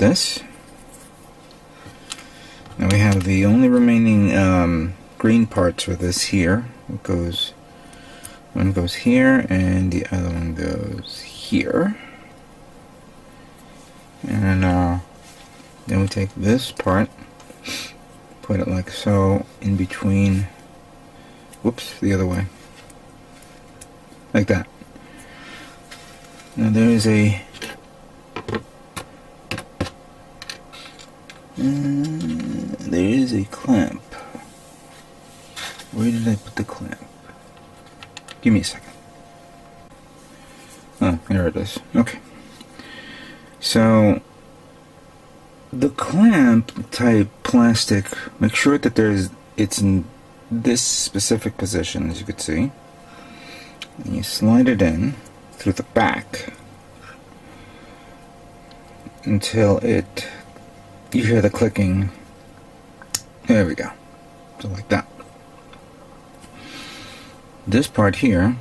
this. Now we have the only remaining green parts for this here. It goes, one goes here and the other one goes here. And then we take this part, put it like so in between, whoops, the other way, like that. Now there is a clamp. Where did I put the clamp? Give me a second. Oh, here it is. Okay. So the clamp type plastic, make sure that it's in this specific position, as you can see. And you slide it in through the back until you hear the clicking. There we go. So like that. This part here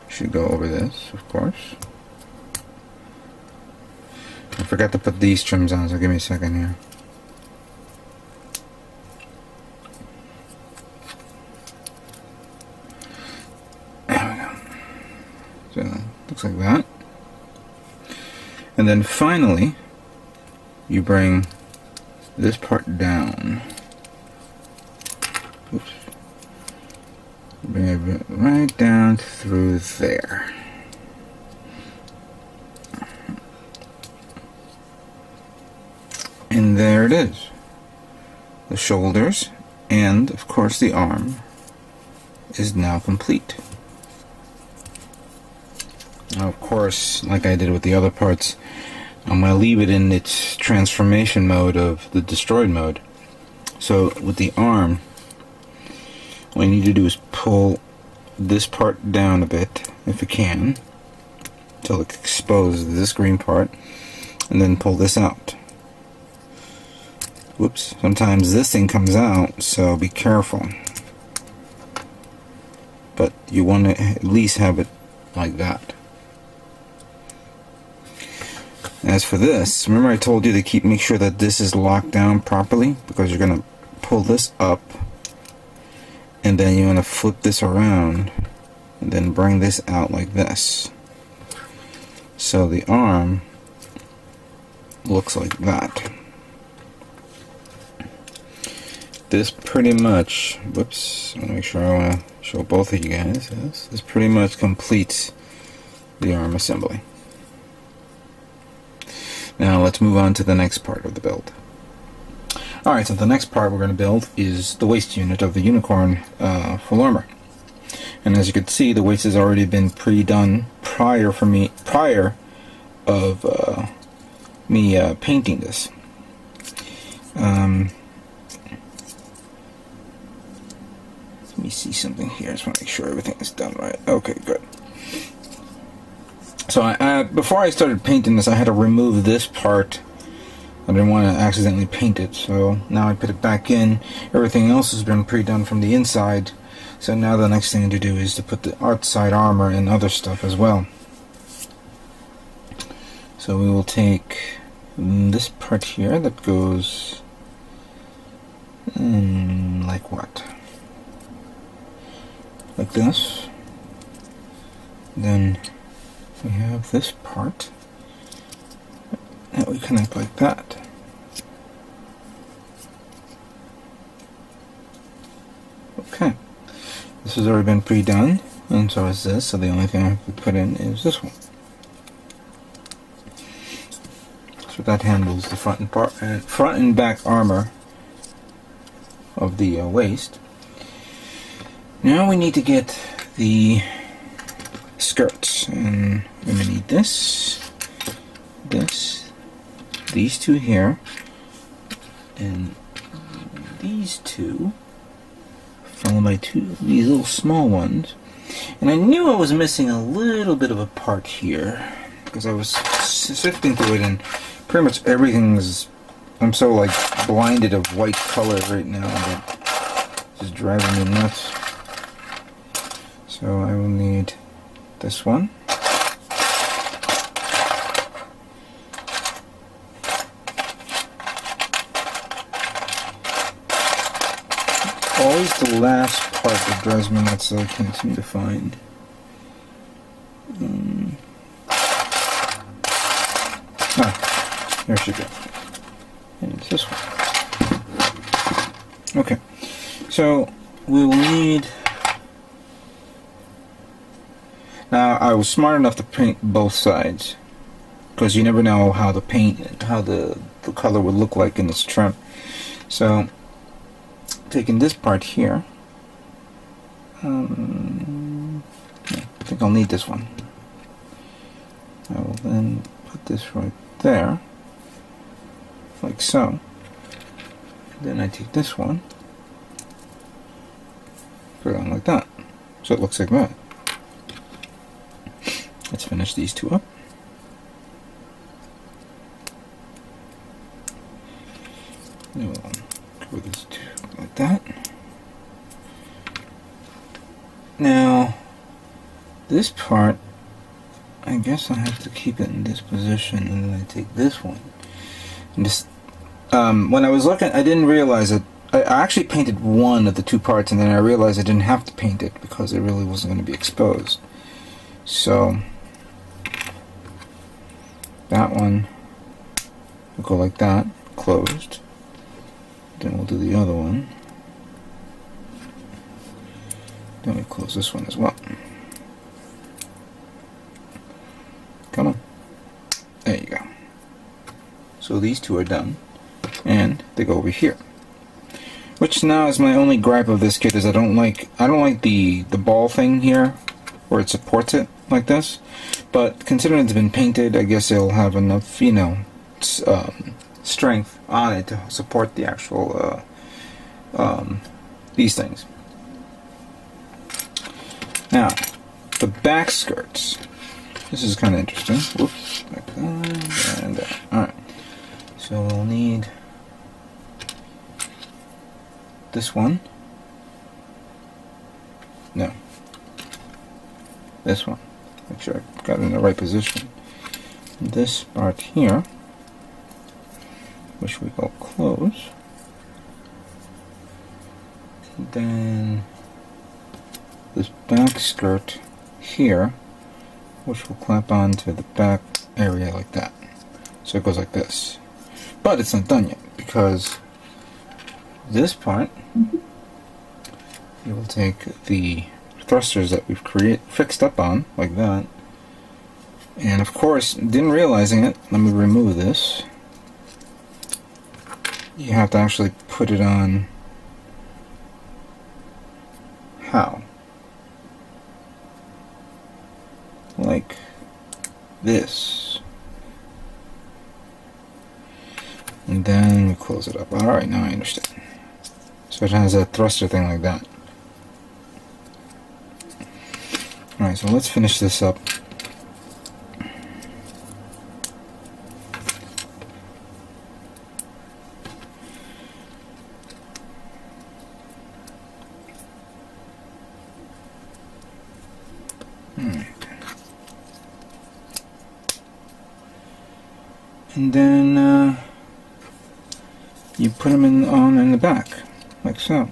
should go over this, of course. I forgot to put these trims on, so give me a second here. There we go. So looks like that. And then finally, you bring this part down. Oops. Bring it right down through there. And there it is. The shoulders and, of course, the arm is now complete. Now, of course, like I did with the other parts, I'm going to leave it in its transformation mode of the destroyed mode. So with the arm, what you need to do is pull this part down a bit, if you can, until it exposes this green part, and then pull this out. Whoops, sometimes this thing comes out, so be careful. But you want to at least have it like that. As for this, remember I told you to make sure that this is locked down properly, because you're going to pull this up and then you want to flip this around and then bring this out like this. So the arm looks like that. This pretty much, whoops, I want to make sure I want to show both of you guys. This pretty much completes the arm assembly. Now let's move on to the next part of the build. Alright, so the next part we're going to build is the waist unit of the Unicorn full armor. And as you can see, the waist has already been pre-done prior of me painting this. Let me see something here. I just want to make sure everything is done right. Okay, good. So before I started painting this, I had to remove this part. I didn't want to accidentally paint it, so now I put it back in. Everything else has been pre-done from the inside, so now the next thing to do is to put the outside armor and other stuff as well. So we will take this part here that goes like what? Like this. Then we have this part that we connect like that. Okay, this has already been pre-done, and so is this, so the only thing I have to put in is this one. So that handles the front and back armor of the waist. Now we need to get the skirts, and we're going to need this, these two here, and these two, followed by these little small ones. And I knew I was missing a little bit of a part here, because I was sifting through it, and pretty much everything is, I'm so like blinded of white color right now that it's just driving me nuts. So I will need this one, where's the last part that drives me nuts that I can't seem to find? Here she goes. And it's this one. Okay, so we will need... Now, I was smart enough to paint both sides, because you never know how the paint, how the color would look like in this trim. So, taking this part here, I think I'll need this one. I will then put this right there, like so. Then I take this one, put it on like that, so it looks like that. Let's finish these two up. We'll cover these two like that. Now, this part, I guess I have to keep it in this position, and then I take this one. And just, when I was looking, I didn't realize that I actually painted one of the two parts, and then I realized I didn't have to paint it because it really wasn't going to be exposed. So, that one will go like that, closed. Then we'll do the other one. Then we close this one as well. Come on. There you go. So these two are done, and they go over here. Which now is my only gripe of this kit, is I don't like the ball thing here where it supports it like this. But considering it's been painted, I guess it'll have enough, you know, strength on it to support the actual these things. Now, the back skirts. This is kind of interesting. Whoops, like that and that. All right. So we'll need this one. No. This one. Make sure I got it in the right position. This part here, which we go close. And then this back skirt here, which will clamp onto the back area like that. So it goes like this. But it's not done yet, because this part, you will take the thrusters that we've fixed up on, like that. And of course, didn't realizing it, let me remove this. You have to actually put it on. How? Like this. And then we close it up. Alright, now I understand. So it has a thruster thing like that. Alright, so let's finish this up. And then you put them in the back, like so.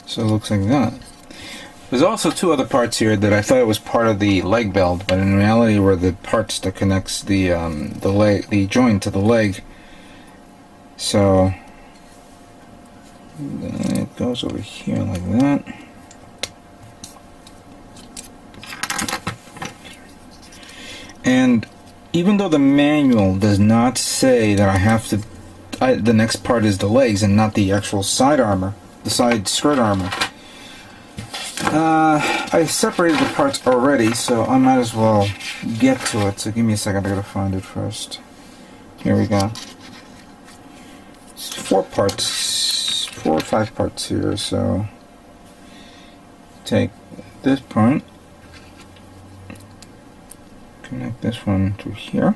So it looks like that. There's also two other parts here that I thought it was part of the leg belt, but in reality were the parts that connects the joint to the leg. So then it goes over here like that. And even though the manual does not say that I have to, the next part is the legs and not the actual side armor, the side skirt armor, I separated the parts already, so I might as well get to it. So give me a second, I gotta find it first. Here we go. It's 4 parts, 4 or 5 parts here, so take this part. Connect this one to here,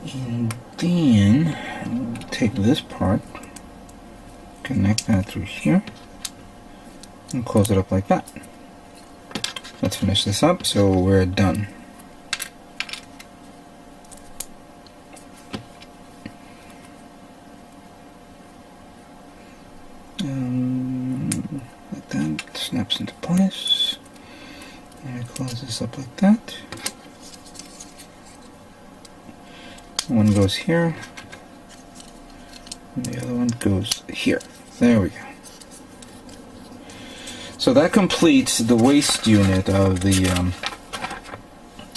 and then take this part, connect that through here, and close it up like that. Let's finish this up so we're done. snaps into place. And close this up like that. One goes here, and the other one goes here. There we go. So that completes the waist unit of the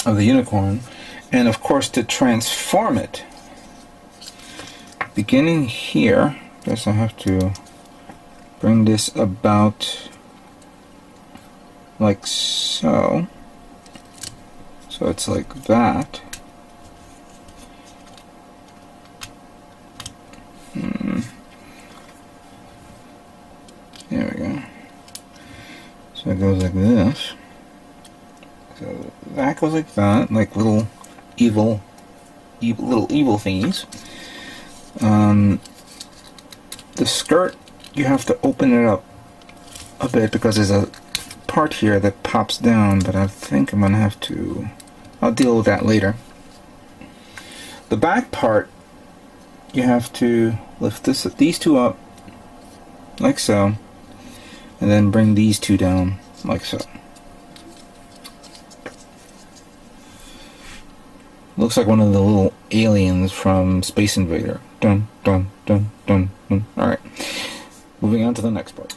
unicorn, and of course to transform it, beginning here, I guess I have to bring this about like so. So it's like that. There we go. So it goes like this. So that goes like that, like little evil thingies. The skirt, you have to open it up a bit because there's a part here that pops down, but I think I'm gonna have to. I'll deal with that later. The back part, you have to lift these two up like so, and then bring these two down like so. Looks like one of the little aliens from Space Invader. Dun dun dun dun dun. Alright, moving on to the next part.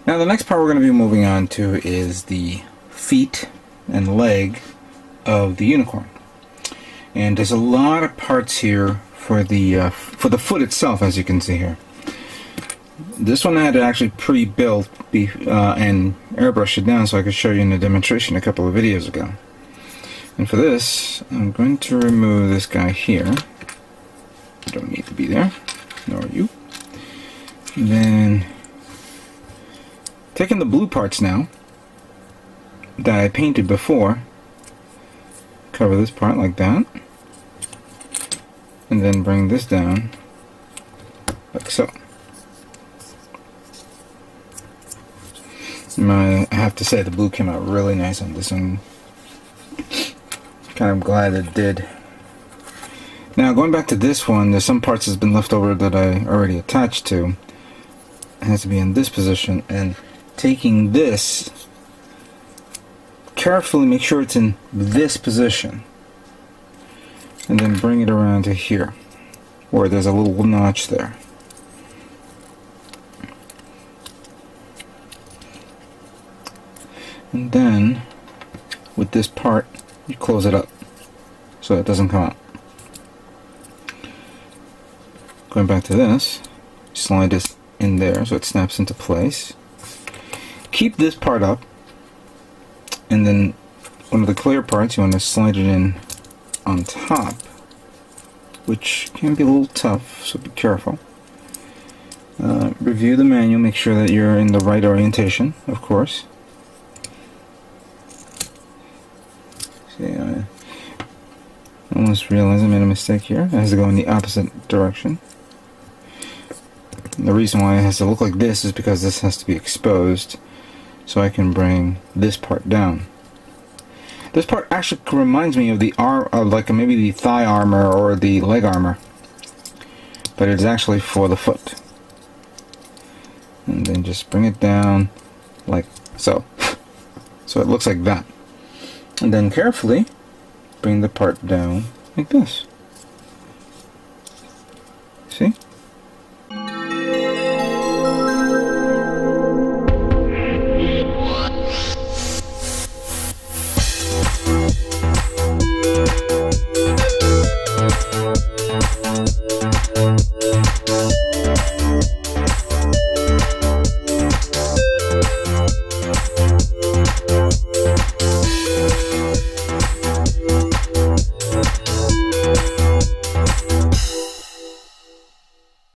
Now the next part we're going to be moving on to is the feet and leg of the unicorn. And there's a lot of parts here for the foot itself, as you can see here. This one I had to actually pre-built and airbrush it down so I could show you in a demonstration a couple of videos ago. And for this, I'm going to remove this guy here. You don't need to be there, nor you. And then, taking the blue parts now, that I painted before, cover this part like that, and then bring this down, like so. I have to say the blue came out really nice on this one. Kind of glad it did. Now going back to this one, there's some parts that's been left over that I already attached to. It has to be in this position, and taking this, carefully make sure it's in this position, and then bring it around to here, where there's a little notch there. And then, with this part, you close it up so it doesn't come out. Going back to this, slide this in there so it snaps into place. Keep this part up, and then one of the clear parts you want to slide it in on top, which can be a little tough, so be careful. Review the manual, make sure that you're in the right orientation, of course. See, I almost realized I made a mistake here. It has to go in the opposite direction. And the reason why it has to look like this is because this has to be exposed, so I can bring this part down. This part actually reminds me of the like maybe the thigh armor or the leg armor, but it's actually for the foot. And then just bring it down like so. So it looks like that. And then carefully bring the part down like this. See?